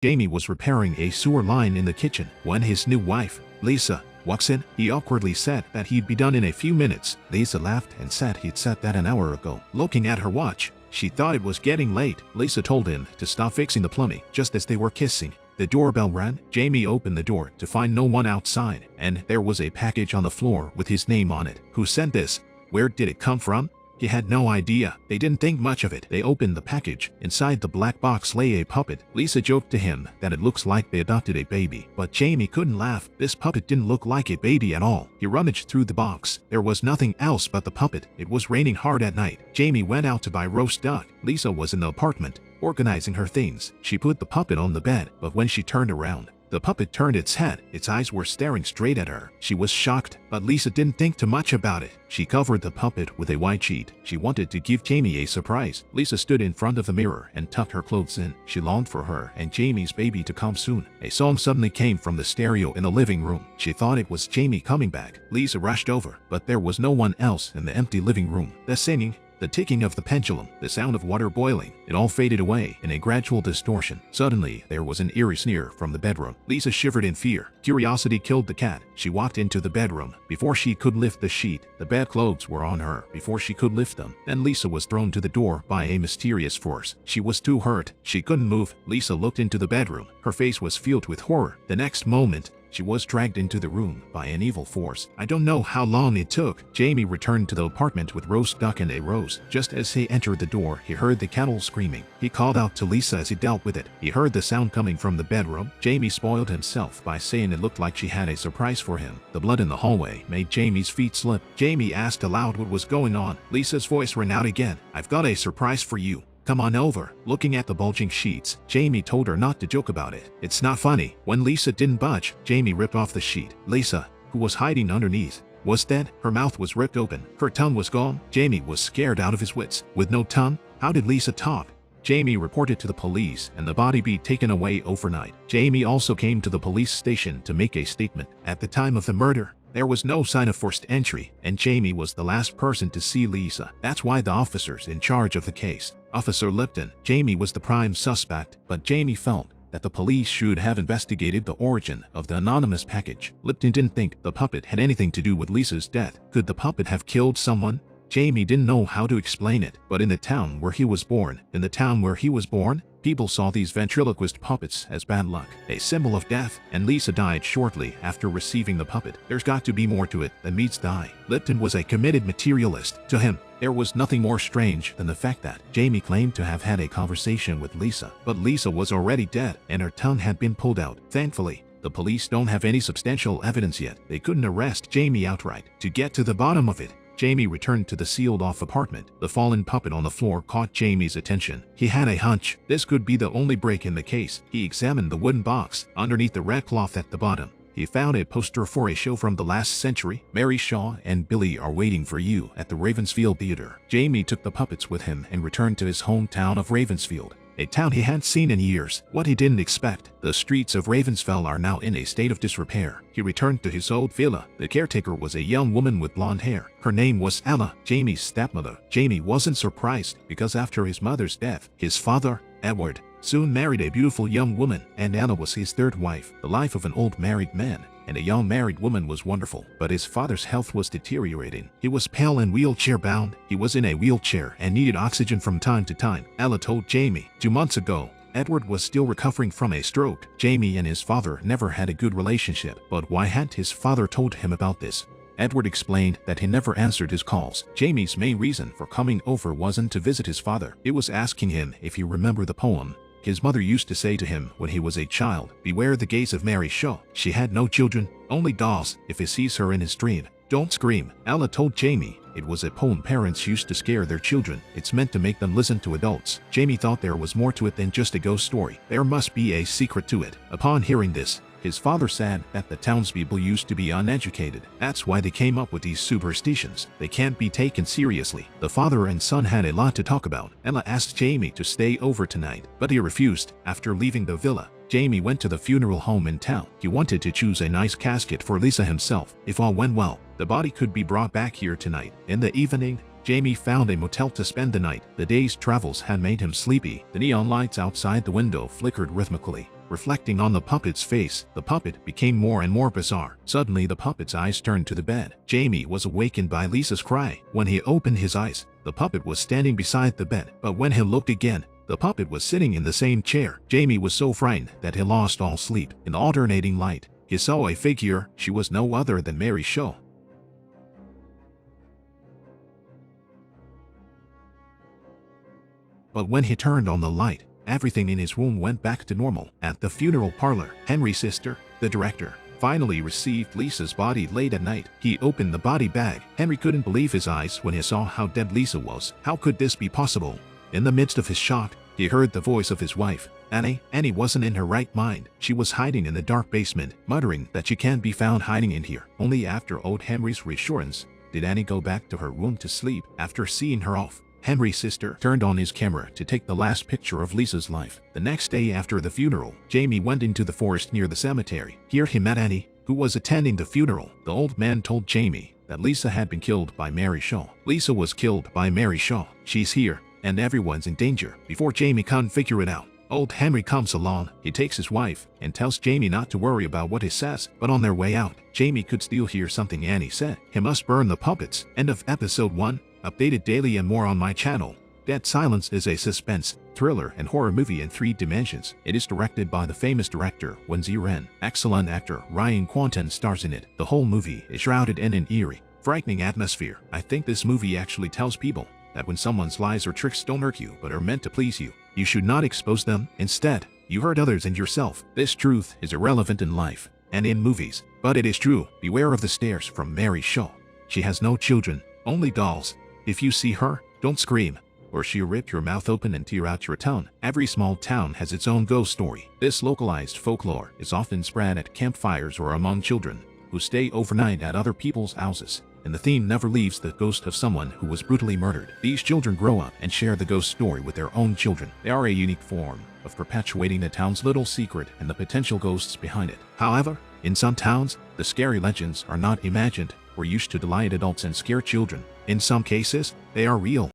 Jamie was repairing a sewer line in the kitchen when his new wife, Lisa, walks in. He awkwardly said that he'd be done in a few minutes. Lisa laughed and said he'd said that an hour ago. Looking at her watch, she thought it was getting late. Lisa told him to stop fixing the plumbing just as they were kissing. The doorbell rang. Jamie opened the door to find no one outside, and there was a package on the floor with his name on it. Who sent this? Where did it come from? He had no idea. They didn't think much of it. They opened the package. Inside the black box lay a puppet. Lisa joked to him that it looks like they adopted a baby, but Jamie couldn't laugh. This puppet didn't look like a baby at all. He rummaged through the box. There was nothing else but the puppet. It was raining hard at night. Jamie went out to buy roast duck. Lisa was in the apartment, organizing her things. She put the puppet on the bed, but when she turned around, the puppet turned its head. Its eyes were staring straight at her. She was shocked, but Lisa didn't think too much about it. She covered the puppet with a white sheet. She wanted to give Jamie a surprise. Lisa stood in front of the mirror and tucked her clothes in. She longed for her and Jamie's baby to come soon. A song suddenly came from the stereo in the living room. She thought it was Jamie coming back. Lisa rushed over, but there was no one else in the empty living room. The singing, the ticking of the pendulum, the sound of water boiling, it all faded away in a gradual distortion. Suddenly, there was an eerie sneer from the bedroom. Lisa shivered in fear. Curiosity killed the cat. She walked into the bedroom. Before she could lift the sheet, the bedclothes were on her. Before she could lift them, then Lisa was thrown to the door by a mysterious force. She was too hurt. She couldn't move. Lisa looked into the bedroom. Her face was filled with horror. The next moment, she was dragged into the room by an evil force. I don't know how long it took. Jamie returned to the apartment with roast duck and a rose. Just as he entered the door, he heard the cattle screaming. He called out to Lisa as he dealt with it. He heard the sound coming from the bedroom. Jamie spoiled himself by saying it looked like she had a surprise for him. The blood in the hallway made Jamie's feet slip. Jamie asked aloud what was going on. Lisa's voice rang out again. I've got a surprise for you. Come on over. Looking at the bulging sheets, Jamie told her not to joke about it. It's not funny. When Lisa didn't budge, Jamie ripped off the sheet. Lisa, who was hiding underneath, was dead. Her mouth was ripped open. Her tongue was gone. Jamie was scared out of his wits. With no tongue, how did Lisa talk? Jamie reported to the police and the body be taken away overnight. Jamie also came to the police station to make a statement. At the time of the murder, there was no sign of forced entry, and Jamie was the last person to see Lisa. That's why the officers in charge of the case, Officer Lipton, Jamie was the prime suspect, but Jamie felt that the police should have investigated the origin of the anonymous package. Lipton didn't think the puppet had anything to do with Lisa's death. Could the puppet have killed someone? Jamie didn't know how to explain it, but in the town where he was born, people saw these ventriloquist puppets as bad luck, a symbol of death, and Lisa died shortly after receiving the puppet. There's got to be more to it than meets the eye. Lipton was a committed materialist. To him, there was nothing more strange than the fact that Jamie claimed to have had a conversation with Lisa, but Lisa was already dead and her tongue had been pulled out. Thankfully, the police don't have any substantial evidence yet. They couldn't arrest Jamie outright. To get to the bottom of it, Jamie returned to the sealed-off apartment. The fallen puppet on the floor caught Jamie's attention. He had a hunch. This could be the only break in the case. He examined the wooden box. Underneath the red cloth at the bottom, he found a poster for a show from the last century. Mary Shaw and Billy Are Waiting for You at the Ravensfield Theater. Jamie took the puppets with him and returned to his hometown of Ravensfield, a town he hadn't seen in years. What he didn't expect, the streets of Ravensfield are now in a state of disrepair. He returned to his old villa. The caretaker was a young woman with blonde hair. Her name was Ella, Jamie's stepmother. Jamie wasn't surprised because after his mother's death, his father, Edward, soon married a beautiful young woman, and Ella was his third wife. The life of an old married man and a young married woman was wonderful, but his father's health was deteriorating. He was pale and wheelchair-bound. He was in a wheelchair and needed oxygen from time to time. Ella told Jamie, 2 months ago, Edward was still recovering from a stroke. Jamie and his father never had a good relationship, but why hadn't his father told him about this? Edward explained that he never answered his calls. Jamie's main reason for coming over wasn't to visit his father. It was asking him if he remembered the poem his mother used to say to him when he was a child. Beware the gaze of Mary Shaw. She had no children, only dolls. If he sees her in his dream, don't scream. Ella told Jamie it was a poem parents used to scare their children. It's meant to make them listen to adults. Jamie thought there was more to it than just a ghost story. There must be a secret to it. Upon hearing this, his father said that the townspeople used to be uneducated. That's why they came up with these superstitions. They can't be taken seriously. The father and son had a lot to talk about. Ella asked Jamie to stay over tonight, but he refused. After leaving the villa, Jamie went to the funeral home in town. He wanted to choose a nice casket for Lisa himself. If all went well, the body could be brought back here tonight. In the evening, Jamie found a motel to spend the night. The day's travels had made him sleepy. The neon lights outside the window flickered rhythmically. Reflecting on the puppet's face, the puppet became more and more bizarre. Suddenly, the puppet's eyes turned to the bed. Jamie was awakened by Lisa's cry. When he opened his eyes, the puppet was standing beside the bed. But when he looked again, the puppet was sitting in the same chair. Jamie was so frightened that he lost all sleep. In the alternating light, he saw a figure. She was no other than Mary Shaw. But when he turned on the light, everything in his room went back to normal. At the funeral parlor, Henry's sister, the director, finally received Lisa's body late at night. He opened the body bag. Henry couldn't believe his eyes when he saw how dead Lisa was. How could this be possible? In the midst of his shock, he heard the voice of his wife, Annie. Annie wasn't in her right mind. She was hiding in the dark basement, muttering that she can't be found hiding in here. Only after old Henry's reassurance did Annie go back to her room to sleep. After seeing her off, Henry's sister turned on his camera to take the last picture of Lisa's life. The next day after the funeral, Jamie went into the forest near the cemetery. Here he met Annie, who was attending the funeral. The old man told Jamie that Lisa had been killed by Mary Shaw. Lisa was killed by Mary Shaw. She's here, and everyone's in danger. Before Jamie can figure it out, old Henry comes along. He takes his wife and tells Jamie not to worry about what he says. But on their way out, Jamie could still hear something Annie said. He must burn the puppets. End of episode 1. Updated daily and more on my channel. Dead Silence is a suspense, thriller, and horror movie in 3 dimensions. It is directed by the famous director Wen Ziren. Excellent actor Ryan Kwanten stars in it. The whole movie is shrouded in an eerie, frightening atmosphere. I think this movie actually tells people that when someone's lies or tricks don't hurt you but are meant to please you, you should not expose them. Instead, you hurt others and yourself. This truth is irrelevant in life and in movies, but it is true. Beware of the stares from Mary Shaw. She has no children, only dolls. If you see her, don't scream, or she'll rip your mouth open and tear out your tongue. Every small town has its own ghost story. This localized folklore is often spread at campfires or among children who stay overnight at other people's houses, and the theme never leaves the ghost of someone who was brutally murdered. These children grow up and share the ghost story with their own children. They are a unique form of perpetuating the town's little secret and the potential ghosts behind it. However, in some towns, the scary legends are not imagined or used to delight adults and scare children. In some cases, they are real.